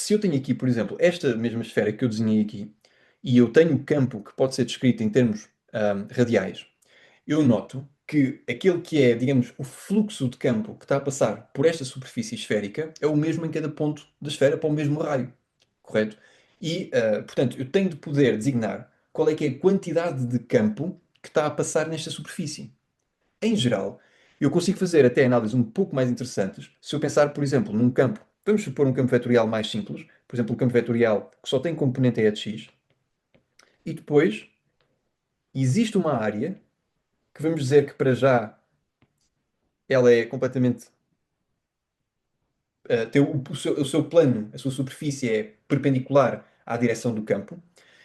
se eu tenho aqui, por exemplo, esta mesma esfera que eu desenhei aqui, e eu tenho um campo que pode ser descrito em termos radiais, eu noto que aquele que é, digamos, o fluxo de campo que está a passar por esta superfície esférica é o mesmo em cada ponto da esfera para o mesmo raio, correto? E, portanto, eu tenho de poder designar qual é que é a quantidade de campo que está a passar nesta superfície. Em geral, eu consigo fazer até análises um pouco mais interessantes se eu pensar, por exemplo, num campo. Vamos supor um campo vetorial mais simples, por exemplo, um campo vetorial que só tem componente e é de x, e depois existe uma área que vamos dizer que para já ela é completamente. Tem o seu plano, a sua superfície é perpendicular à direção do campo.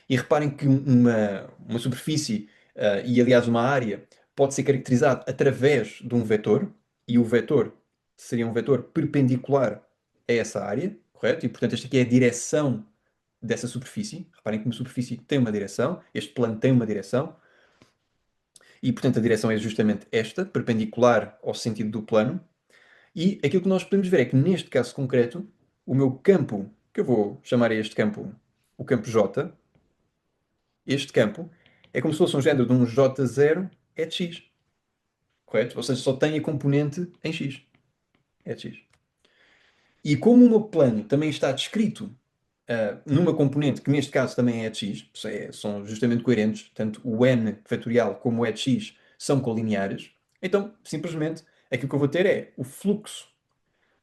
E reparem que uma superfície, e aliás uma área, pode ser caracterizada através de um vetor, e o vetor seria um vetor perpendicular a essa área, correto? E portanto, esta aqui é a direção dessa superfície. Reparem que uma superfície tem uma direção, este plano tem uma direção, e portanto a direção é justamente esta, perpendicular ao sentido do plano. E aquilo que nós podemos ver é que neste caso concreto, o meu campo, que eu vou chamar a este campo o campo J, este campo é como se fosse um género de um J0 é de x, correto? Ou seja, só tem a componente em x, é de x. E como o meu plano também está descrito numa componente que neste caso também é de x, são justamente coerentes, tanto o n fatorial como o e de x são colineares, então simplesmente aquilo que eu vou ter é o fluxo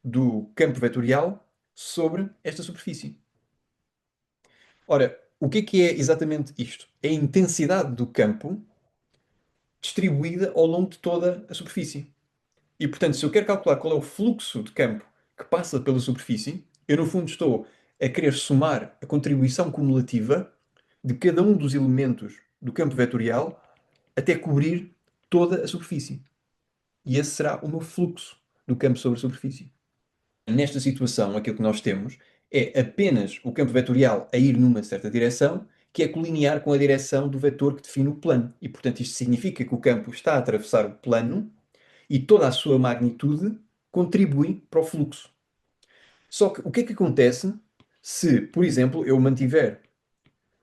do campo vetorial sobre esta superfície. Ora, o que é exatamente isto? É a intensidade do campo distribuída ao longo de toda a superfície. E, portanto, se eu quero calcular qual é o fluxo de campo que passa pela superfície, eu, no fundo, estou a querer somar a contribuição cumulativa de cada um dos elementos do campo vetorial até cobrir toda a superfície. E esse será o meu fluxo do campo sobre a superfície. Nesta situação, aquilo que nós temos é apenas o campo vetorial a ir numa certa direção, que é colinear com a direção do vetor que define o plano. E, portanto, isto significa que o campo está a atravessar o plano e toda a sua magnitude contribui para o fluxo. Só que o que é que acontece se, por exemplo, eu mantiver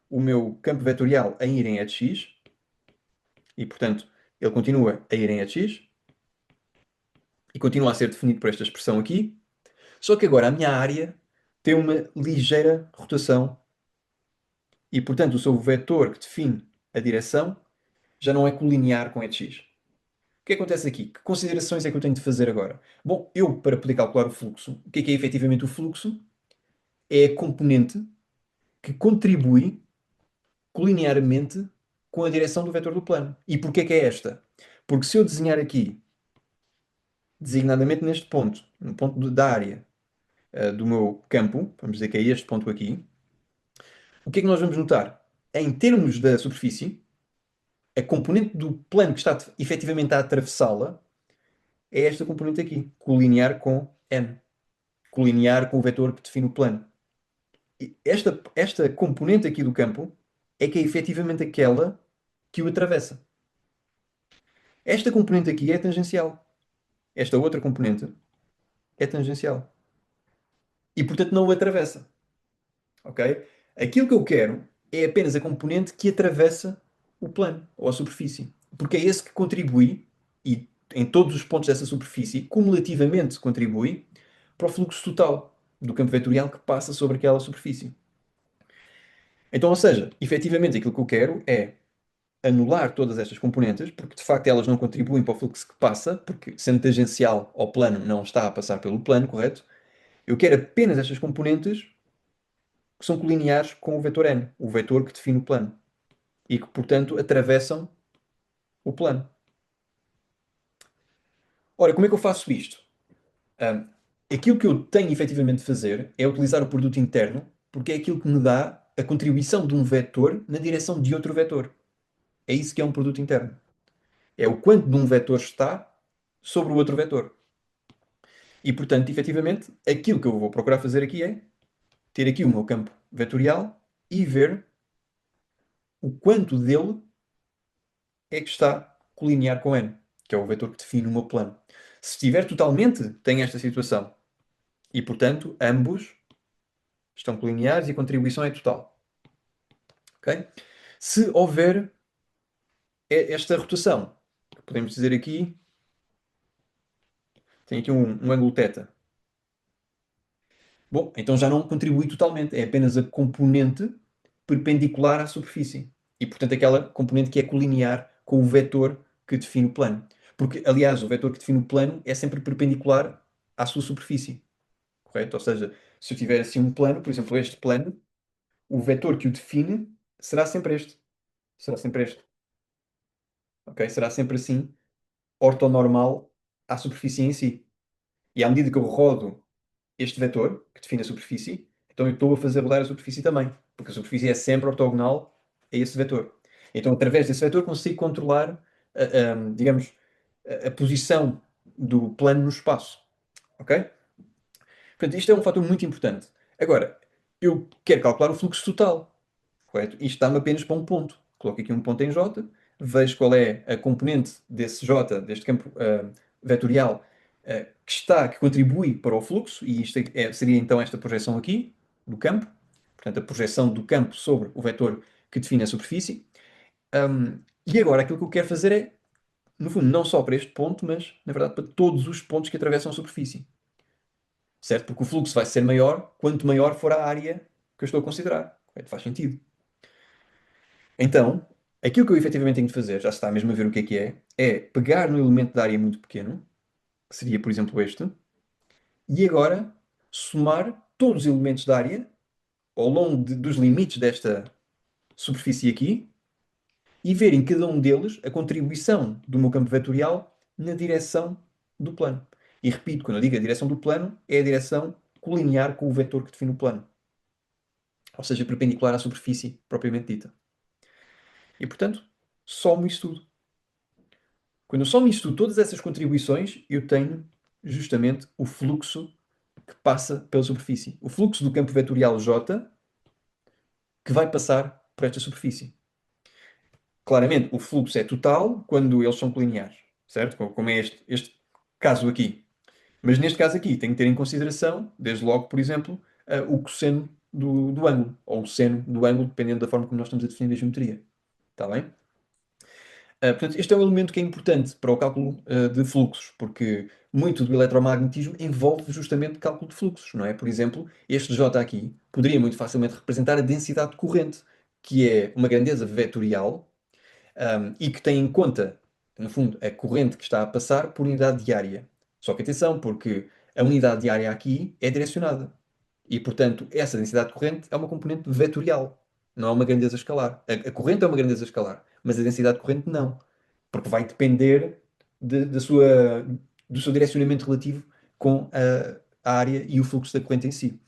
o meu campo vetorial a ir em e de x e, portanto, ele continua a ir em e de x e continua a ser definido por esta expressão aqui, só que agora a minha área tem uma ligeira rotação e, portanto, o seu vetor que define a direção já não é colinear com e de x. O que acontece aqui? Que considerações é que eu tenho de fazer agora? Bom, eu, para poder calcular o fluxo, o que é efetivamente o fluxo? É a componente que contribui colinearmente com a direção do vetor do plano. E porquê que é esta? Porque se eu desenhar aqui, designadamente neste ponto, no ponto da área do meu campo, vamos dizer que é este ponto aqui, o que é que nós vamos notar? Em termos da superfície, a componente do plano que está efetivamente a atravessá-la é esta componente aqui, colinear com n, colinear com o vetor que define o plano. E esta componente aqui do campo é que é efetivamente aquela que o atravessa. Esta componente aqui é tangencial. Esta outra componente é tangencial. E, portanto, não o atravessa. Ok? Aquilo que eu quero é apenas a componente que atravessa o plano ou a superfície. Porque é esse que contribui, e em todos os pontos dessa superfície, cumulativamente contribui para o fluxo total do campo vetorial que passa sobre aquela superfície. Então, ou seja, efetivamente aquilo que eu quero é anular todas estas componentes, porque de facto elas não contribuem para o fluxo que passa, porque sendo tangencial ao plano não está a passar pelo plano, correto? Eu quero apenas estas componentes que são colineares com o vetor n, o vetor que define o plano, e que, portanto, atravessam o plano. Ora, como é que eu faço isto? Ahm, Aquilo que eu tenho efetivamente de fazer é utilizar o produto interno, porque é aquilo que me dá a contribuição de um vetor na direção de outro vetor. É isso que é um produto interno. É o quanto de um vetor está sobre o outro vetor. E, portanto, efetivamente, aquilo que eu vou procurar fazer aqui é ter aqui o meu campo vetorial e ver o quanto dele é que está colinear com n, que é o vetor que define o meu plano. Se estiver totalmente, tem esta situação. E, portanto, ambos estão colineares e a contribuição é total. Ok? Se houver esta rotação, podemos dizer aqui, tem aqui um ângulo θ. Bom, então já não contribui totalmente, é apenas a componente perpendicular à superfície. E, portanto, aquela componente que é colinear com o vetor que define o plano. Porque, aliás, o vetor que define o plano é sempre perpendicular à sua superfície. Correto? Ou seja, se eu tiver assim um plano, por exemplo, este plano, o vetor que o define será sempre este. Será sempre este. Ok? Será sempre assim, ortonormal à superfície em si. E à medida que eu rodo este vetor, que define a superfície, então eu estou a fazer rodar a superfície também, porque a superfície é sempre ortogonal a esse vetor. Então, através desse vetor, consigo controlar, digamos, a posição do plano no espaço. Ok? Portanto, isto é um fator muito importante. Agora, eu quero calcular o fluxo total, correto? Isto dá-me apenas para um ponto. Coloco aqui um ponto em J, vejo qual é a componente desse J, deste campo vetorial, que contribui para o fluxo, e isto seria então esta projeção aqui, do campo. Portanto, a projeção do campo sobre o vetor que define a superfície. E agora aquilo que eu quero fazer é, no fundo, não só para este ponto, mas, na verdade, para todos os pontos que atravessam a superfície. Certo? Porque o fluxo vai ser maior quanto maior for a área que eu estou a considerar. Correto? Faz sentido. Então, aquilo que eu efetivamente tenho de fazer, já se está mesmo a ver o que é pegar no elemento da área muito pequeno, que seria, por exemplo, este, e agora somar todos os elementos da área ao longo dos limites desta superfície aqui e ver em cada um deles a contribuição do meu campo vetorial na direção do plano. E repito, quando eu digo a direção do plano, é a direção colinear com o vetor que define o plano. Ou seja, perpendicular à superfície propriamente dita. E, portanto, somo isto tudo. Quando eu somo isto tudo, todas essas contribuições, eu tenho justamente o fluxo que passa pela superfície. O fluxo do campo vetorial J que vai passar por esta superfície. Claramente, o fluxo é total quando eles são colineares, certo? Como é este caso aqui. Mas neste caso aqui, tenho que ter em consideração, desde logo, por exemplo, o cosseno do ângulo, ou o seno do ângulo, dependendo da forma como nós estamos a definir a geometria. Está bem? Portanto, este é um elemento que é importante para o cálculo de fluxos, porque muito do eletromagnetismo envolve justamente cálculo de fluxos, não é? Por exemplo, este J aqui poderia muito facilmente representar a densidade de corrente, que é uma grandeza vetorial, e que tem em conta, no fundo, a corrente que está a passar por unidade de área. Só que atenção, porque a unidade de área aqui é direcionada. E, portanto, essa densidade de corrente é uma componente vetorial, não é uma grandeza escalar. A corrente é uma grandeza escalar, mas a densidade de corrente não. Porque vai depender da do seu direcionamento relativo com a área e o fluxo da corrente em si.